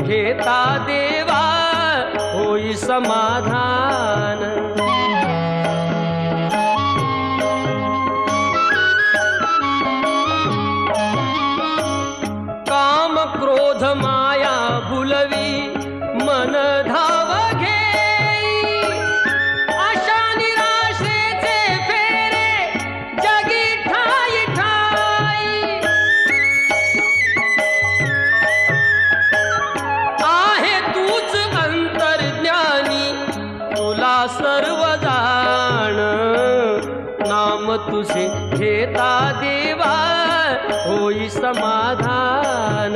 घेता देवा होई समाधान। काम क्रोध माया भुलवी मन धाव घेई, आशा निराशेचे फेरे जगी ठाई ठाई। आहे तूच अंतर्ज्ञानी तुला सर्व जाण, नाम तुझे घेता देवा होई समाधान।